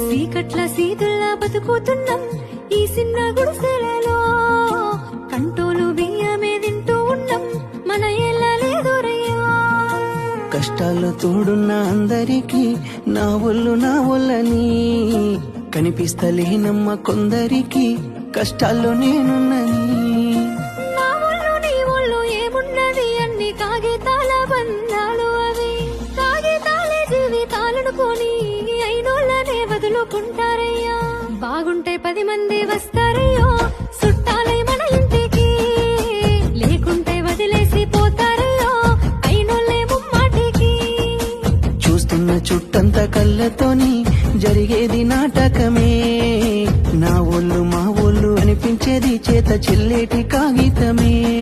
చీకట్ల సీతుల్లా బతుకుతున్నాం ఈ చిన్న గుడిసెలలో, కంటోలు బియ్యమే తింటూ ఉన్నాం మన ఎల్లలేదురయ్యా. కష్టాల్లో తోడున్న అందరికీ నా ఒళ్ళని కనిపిస్తలేనమ్మ కొందరికి కష్టాల్లో నేనున్నని. నా ఒళ్ళు నీ ఒళ్ళు ఏమున్నది అన్ని కాగితాల బంధాలు, అవి కాగితాలే జీవితాలనుకొని అయినోళ్ళనే వదులుకుంటారయ్యా. బాగుంటే 10 మంది వస్తారయ్యో చుట్టాలై మన ఇంటికి, లేకుంటే వదిలేసి పోతారయ్యో అయినోళ్ళే ముమ్మాటికి. చూస్తున్న చుట్టంత కళ్ళతోని జరిగేది నాటకమే, నా ఒళ్ళు మా ఒళ్ళు అనిపించేది చేత చెల్లేటి కాగితమే.